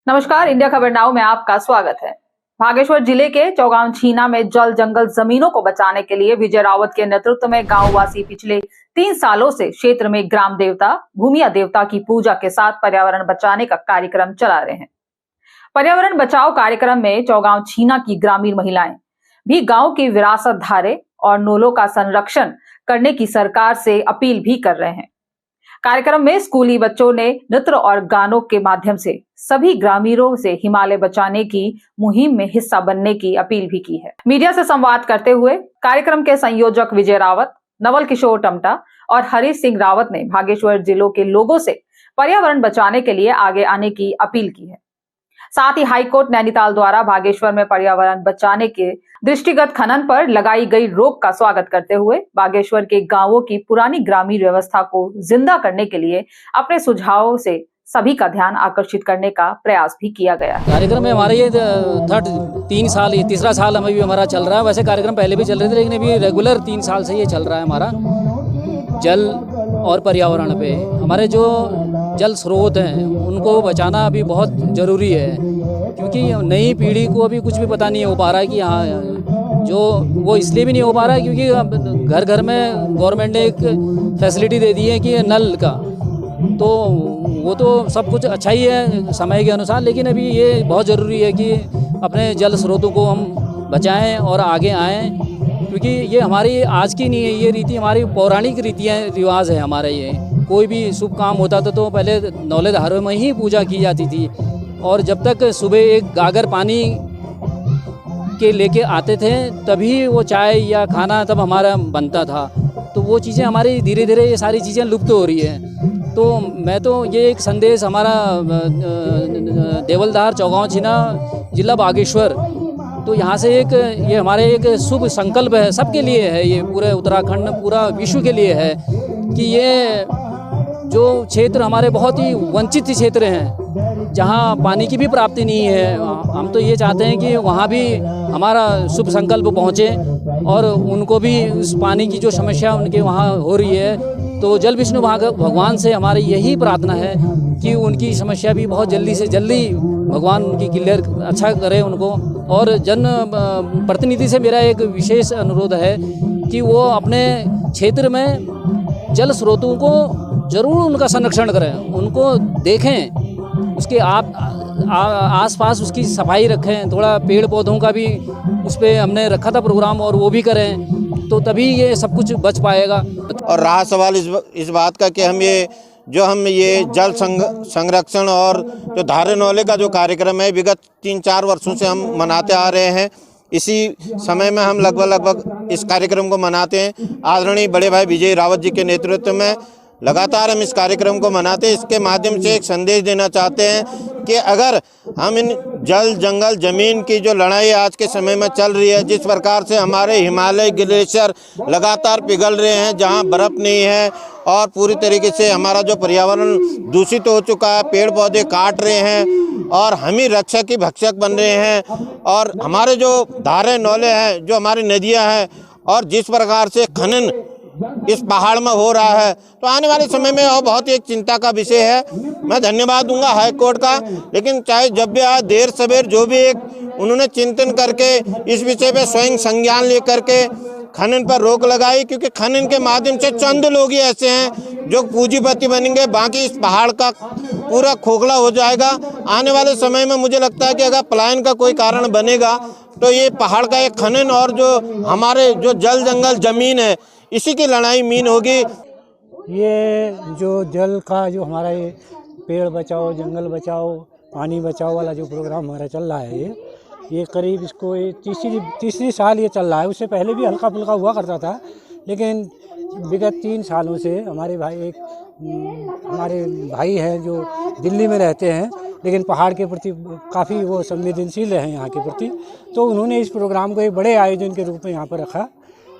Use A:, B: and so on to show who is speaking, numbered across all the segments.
A: नमस्कार, इंडिया खबर नाउ में आपका स्वागत है। बागेश्वर जिले के चौगांव छीना में जल जंगल जमीनों को बचाने के लिए विजय रावत के नेतृत्व में गांववासी पिछले 3 सालों से क्षेत्र में ग्राम देवता भूमिया देवता की पूजा के साथ पर्यावरण बचाने का कार्यक्रम चला रहे हैं। पर्यावरण बचाओ कार्यक्रम में चौगांव छीना की ग्रामीण महिलाएं भी गांव की विरासत धारे और नोलों का संरक्षण करने की सरकार से अपील भी कर रहे हैं। कार्यक्रम में स्कूली बच्चों ने नृत्य और गानों के माध्यम से सभी ग्रामीणों से हिमालय बचाने की मुहिम में हिस्सा बनने की अपील भी की है। मीडिया से संवाद करते हुए कार्यक्रम के संयोजक विजय रावत, नवल किशोर टमटा और हरीश सिंह रावत ने बागेश्वर जिलों के लोगों से पर्यावरण बचाने के लिए आगे आने की अपील की है। साथ ही हाईकोर्ट नैनीताल द्वारा बागेश्वर में पर्यावरण बचाने के दृष्टिगत खनन पर लगाई गई रोक का स्वागत करते हुए बागेश्वर के गांवों की पुरानी ग्रामीण व्यवस्था को जिंदा करने के लिए अपने सुझावों से सभी का ध्यान आकर्षित करने का प्रयास भी किया गया है।
B: कार्यक्रम में हमारे ये तीसरा साल अभी हमारा चल रहा है। वैसे कार्यक्रम पहले भी चल रहे थे, लेकिन अभी रेगुलर 3 साल से ये चल रहा है हमारा जल और पर्यावरण पे। हमारे जो जल स्रोत हैं उनको बचाना अभी बहुत ज़रूरी है, क्योंकि नई पीढ़ी को अभी कुछ भी पता नहीं हो पा रहा है कि हाँ जो वो इसलिए भी नहीं हो पा रहा है क्योंकि घर घर में गवर्नमेंट ने एक फैसिलिटी दे दी है कि नल का, तो वो तो सब कुछ अच्छा ही है समय के अनुसार, लेकिन अभी ये बहुत ज़रूरी है कि अपने जल स्रोतों को हम बचाएं और आगे आएं, क्योंकि ये हमारी आज की नहीं है, ये रीति हमारी पौराणिक रीतियाँ रिवाज है हमारे। ये कोई भी शुभ काम होता था तो पहले नौले धारे में ही पूजा की जाती थी, और जब तक सुबह एक गागर पानी के लेके आते थे तभी वो चाय या खाना तब हमारा बनता था। तो वो चीज़ें हमारी धीरे धीरे ये सारी चीज़ें लुप्त हो रही हैं। तो मैं तो ये एक संदेश हमारा देवलधार चौगांव छीना जिला बागेश्वर, तो यहाँ से एक ये हमारे एक शुभ संकल्प है, सबके लिए है, ये पूरे उत्तराखंड पूरा विश्व के लिए है कि ये जो क्षेत्र हमारे बहुत ही वंचित क्षेत्र हैं जहाँ पानी की भी प्राप्ति नहीं है, हम तो ये चाहते हैं कि वहाँ भी हमारा शुभ संकल्प पहुँचे और उनको भी उस पानी की जो समस्या उनके वहाँ हो रही है, तो जल विष्णु भगवान से हमारी यही प्रार्थना है कि उनकी समस्या भी बहुत जल्दी से जल्दी भगवान उनकी क्लियर अच्छा करे उनको। और जन प्रतिनिधि से मेरा एक विशेष अनुरोध है कि वो अपने क्षेत्र में जल स्रोतों को ज़रूर उनका संरक्षण करें, उनको देखें, उसके आसपास उसकी सफाई रखें, थोड़ा पेड़ पौधों का भी उस पर हमने रखा था प्रोग्राम और वो भी करें, तो तभी ये सब कुछ बच पाएगा।
C: और रहा सवाल इस बात का कि हम ये जल संरक्षण और जो धारे नौले का जो कार्यक्रम है विगत 3-4 वर्षों से हम मनाते आ रहे हैं। इसी समय में हम लगभग इस कार्यक्रम को मनाते हैं। आदरणीय बड़े भाई विजय रावत जी के नेतृत्व में लगातार हम इस कार्यक्रम को मनाते हैं। इसके माध्यम से एक संदेश देना चाहते हैं कि अगर हम इन जल जंगल ज़मीन की जो लड़ाई आज के समय में चल रही है, जिस प्रकार से हमारे हिमालय ग्लेशियर लगातार पिघल रहे हैं, जहां बर्फ़ नहीं है और पूरी तरीके से हमारा जो पर्यावरण दूषित हो चुका है, पेड़ पौधे काट रहे हैं और हम ही रक्षक की भक्षक बन रहे हैं, और हमारे जो धारे नौले हैं, जो हमारी नदियाँ हैं, और जिस प्रकार से खनन इस पहाड़ में हो रहा है, तो आने वाले समय में और बहुत एक चिंता का विषय है। मैं धन्यवाद दूंगा हाई कोर्ट का, लेकिन चाहे जब भी आए देर सवेर जो भी एक उन्होंने चिंतन करके इस विषय पे स्वयं संज्ञान लेकर के खनन पर रोक लगाई, क्योंकि खनन के माध्यम से चंद लोग ही ऐसे हैं जो पूंजीपति बनेंगे, बाकी इस पहाड़ का पूरा खोखला हो जाएगा। आने वाले समय में मुझे लगता है कि अगर पलायन का कोई कारण बनेगा तो ये पहाड़ का एक खनन और जो हमारे जो जल जंगल ज़मीन है इसी की लड़ाई मीन होगी।
D: ये जो जल का जो हमारा ये पेड़ बचाओ जंगल बचाओ पानी बचाओ वाला जो प्रोग्राम हमारा चल रहा है, ये करीब इसको ये तीसरी साल ये चल रहा है। उससे पहले भी हल्का फुल्का हुआ करता था, लेकिन विगत 3 सालों से हमारे भाई हैं जो दिल्ली में रहते हैं, लेकिन पहाड़ के प्रति काफ़ी वो संवेदनशील हैं यहाँ के प्रति, तो उन्होंने इस प्रोग्राम को एक बड़े आयोजन के रूप में यहाँ पर रखा,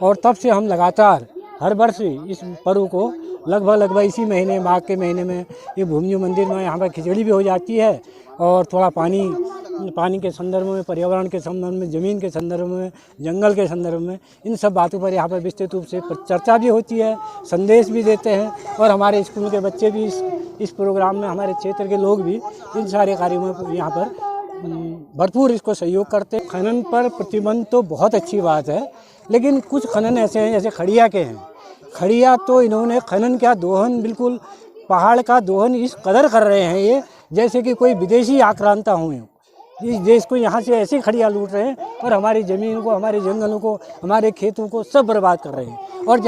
D: और तब से हम लगातार हर वर्ष इस पर्व को लगभग इसी महीने माघ के महीने में ये भूमि मंदिर में यहाँ पर खिचड़ी भी हो जाती है, और थोड़ा पानी के संदर्भ में, पर्यावरण के संदर्भ में, ज़मीन के संदर्भ में, जंगल के संदर्भ में, इन सब बातों पर यहाँ पर विस्तृत रूप से चर्चा भी होती है, संदेश भी देते हैं, और हमारे स्कूल के बच्चे भी इस प्रोग्राम में हमारे क्षेत्र के लोग भी इन सारे कार्यों में यहाँ पर भरपूर इसको सहयोग करते हैं। खनन पर प्रतिबंध तो बहुत अच्छी बात है, लेकिन कुछ खनन ऐसे हैं जैसे खड़िया के हैं। खड़िया तो इन्होंने खनन क्या दोहन, बिल्कुल पहाड़ का दोहन इस कदर कर रहे हैं ये, जैसे कि कोई विदेशी आक्रांता हुए हों। इस देश को यहाँ से ऐसे खड़िया लूट रहे हैं और हमारी ज़मीन को, हमारे जंगलों को, हमारे खेतों को सब बर्बाद कर रहे हैं।